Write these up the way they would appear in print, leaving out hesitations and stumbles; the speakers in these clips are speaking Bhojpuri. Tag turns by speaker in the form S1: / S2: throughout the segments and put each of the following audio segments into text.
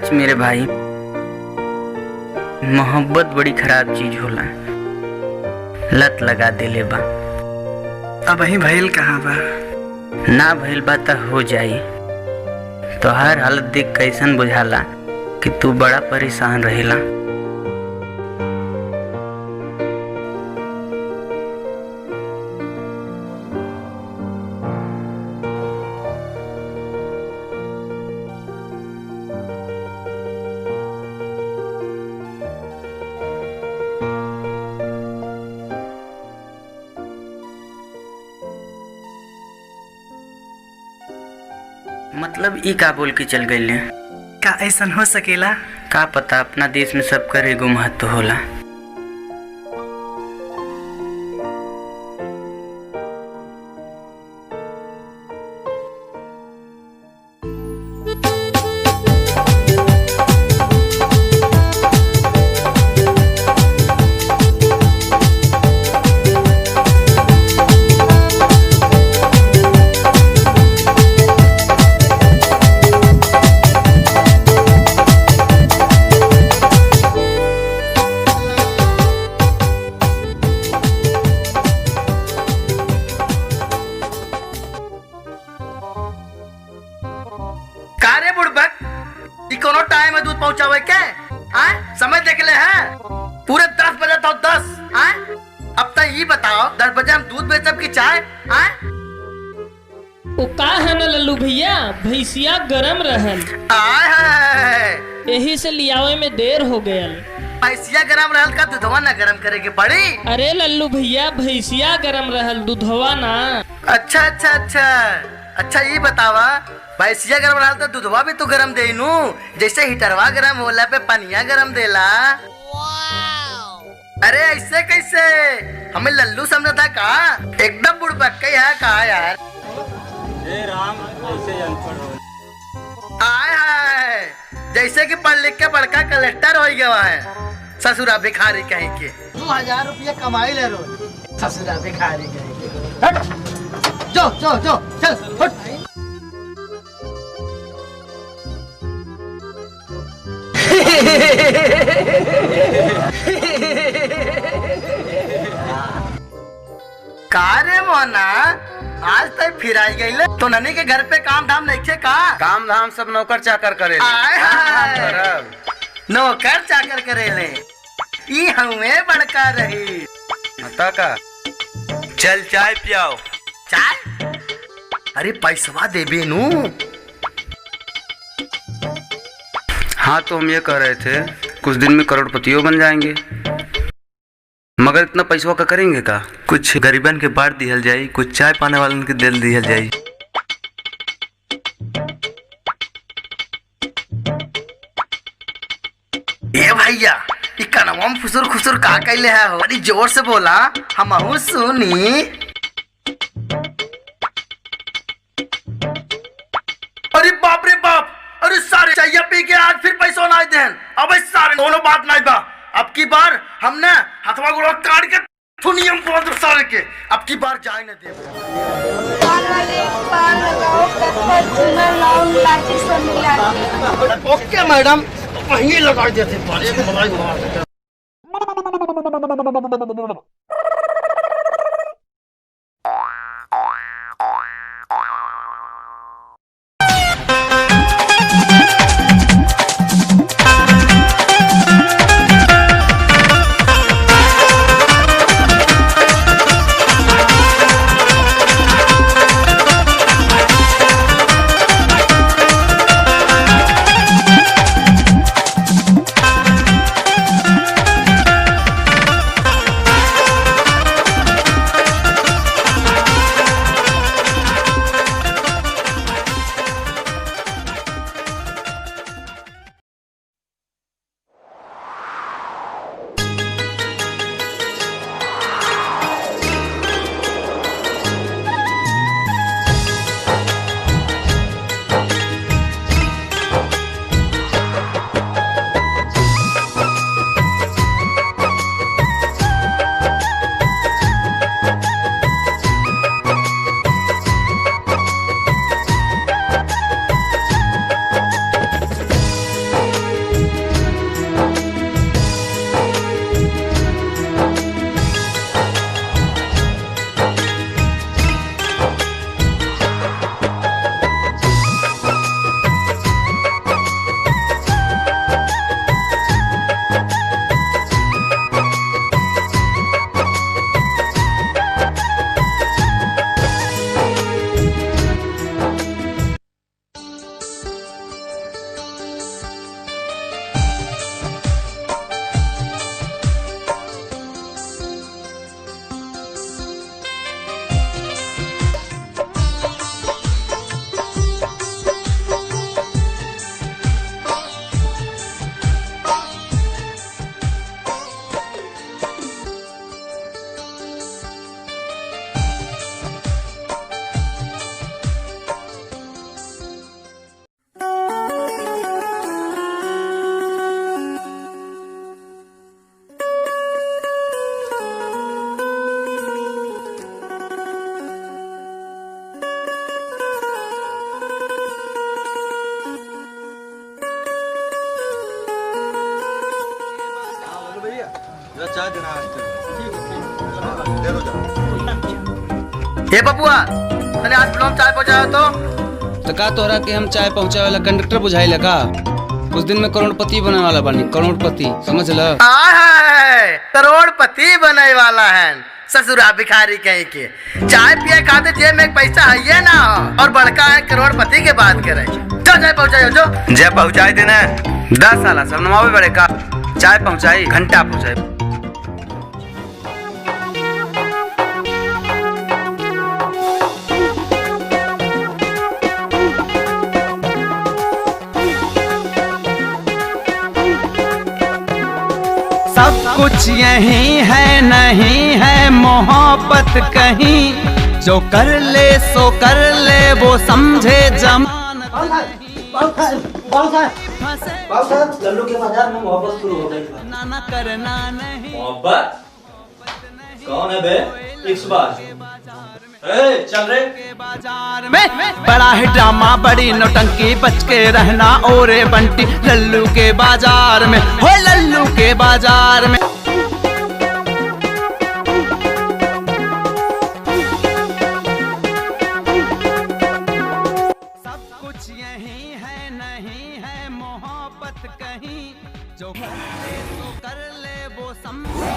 S1: सच मेरे भाई, मोहब्बत बड़ी खराब चीज होला, लत लगा देले बा।
S2: अब ही भइल कहाँ बा?
S1: ना भइल बा त हो जाई। तो हर हालत देख कैसन बुझाला कि तू बड़ा परेशान रहेला। मतलब ई का बोल के चल गईले?
S2: का ऐसन हो सकेला?
S1: का पता, अपना देश में सब कर एगो महत्व होला।
S3: कोनो टाइम में दूध पहुंचावे के समय देख ले है। पूरे 10 बजे तो 10 अब तक ये बताओ 10 बजे हम दूध बेचब की चाय?
S4: ओ का है न लल्लू भैया, भैंसिया गरम रहल, यही से लियावे में देर हो गयल।
S3: भैंसिया गरम रहल का दूधवा ना गरम करे के पड़ी?
S4: अरे लल्लू भैया, भैंसिया गरम रहल, दूधवा ना।
S3: अच्छा अच्छा अच्छा अच्छा, ये बतावा भैंसिया गरम रहल तो दूधवा भी तो गरम दे नू, जैसे हीटरवा गरम होला पे पनिया गरम देला। अरे ऐसे कैसे? हमें लल्लू समझा था का? एकदम बुड़बक्के है का यार।
S5: राम ऐसे अनपढ़ हो।
S3: आय हाय, जैसे कि पढ़ लिख के बड़का कलेक्टर हो गया है। ससुरा भिखारी कहीं के 2000 रुपया कमाई ले रोज। ससुरा भिखारी कहीं के। हट, जो जो जो चल हट। का रे मोना, आज तक फिर आई गई तो ननी के घर पे काम धाम नहीं थे का?
S5: काम धाम सब नौकर चाकर करे।
S3: नौकर चाकर करे ले, ई हमें बड़का रही।
S5: मता का चल चाय पियाओ।
S3: चाय? अरे पैसवा देबे नू।
S5: हाँ तो हम ये कह रहे थे कुछ दिन में करोड़पतियों बन जाएंगे, मगर इतना पैसवा का करेंगे का? कुछ गरीबन के बांट दिहल जाई, कुछ चाय पाने वालन के दिल दिहल जाई।
S3: ए भैया, ई कनवा में फुसुर खुसुर का कैले है? बड़ी जोर से बोला, हम सुनी। अरे बाप रे बाप, अरे सारे चाहिए पी के आज फिर पैसा ना देन। अब सारे दोनों बात नहीं बा। अब की बार हमने हथवा गुड़ा काट के थुनियम को सारे के अब की बार जाए न दे। ओके मैडम, वहीं लगा देते। हे बबुआ तने आज प्लम चाय पहुंचाओ
S5: तो का तोहरा के हम चाय पहुंचावे वाला कंडक्टर बुझाइला का? कुछ दिन में करोड़पति बने वाला बानी, करोड़पति, समझ ल?
S3: करोड़पति बने वाला है ससुरा भिखारी कहीं के। चाय पिए खाते जेब में पैसा है ना हो और बड़का है करोड़पति के बात करे। जो चाय पहुंचाओ जो
S5: जय पहुंचाई देना 10 साल सब नमावे बड़े का चाय पहुंचाई घंटा पहुंचाई।
S6: सब कुछ यही है नहीं है मोहब्बत कहीं, जो कर ले सो कर ले वो समझे जमान।
S7: लल्लू के बाजार में मोहब्बत शुरू हो गई।
S6: ना करना नहीं
S7: मोहब्बत कौन है बे? इकबाल चल रे
S6: बाजार में बड़ा है ड्रामा बड़ी नौटंकी, बच के रहना ओरे बंटी लल्लू के बाजार में, हो लल्लू के बाजार में। सब कुछ यही है नहीं है मोहब्बत कहीं, जो कर ले वो समझे।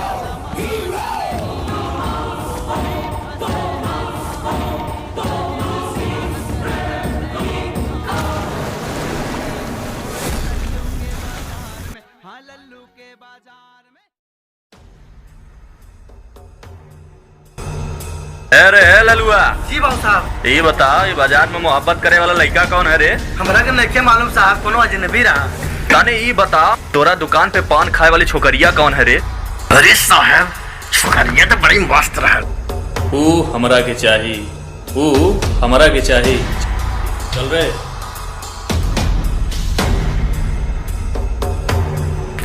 S6: लल्लू के बाजार में।
S5: अरे ललुआ
S3: जी बाबू साहब।
S5: ये बता ये बाजार में मोहब्बत करे वाला लड़का कौन है रे?
S3: हमरा के नहीं मालूम साहब, कोनो अजनबी रहा।
S5: ताने ये बता तोरा दुकान पे पान खाए वाली छोकरिया कौन है रे?
S3: अरे साहब छोकरिया तो बड़ी मस्त रहा।
S7: ऊ हमरा के चाही, ऊ हमरा के चाही। चल रे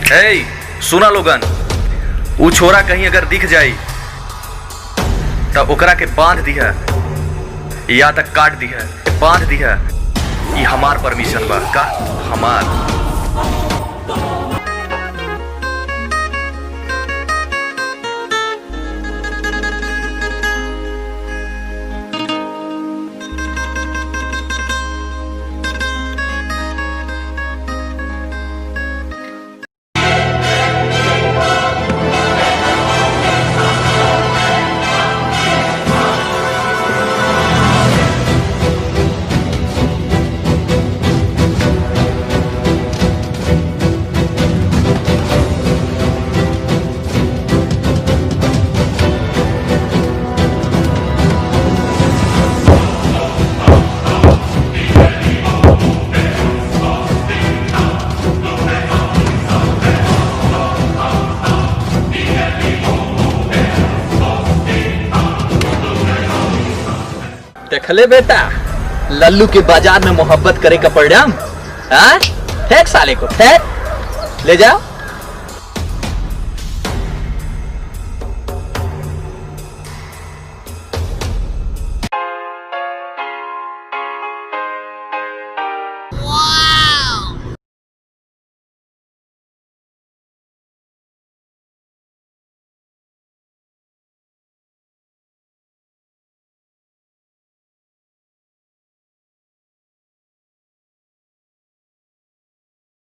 S5: ए सुना लोगन, ऊ छोरा कहीं अगर दिख जाई तो ओकरा के बांध दिया या तक काट दिया, बांध दिया। ये हमार परमिशन बा का? हमार।
S7: देखले बेटा लल्लू के बाजार में मोहब्बत करे का परिणाम। फेंक साले को, फेंक ले जाओ।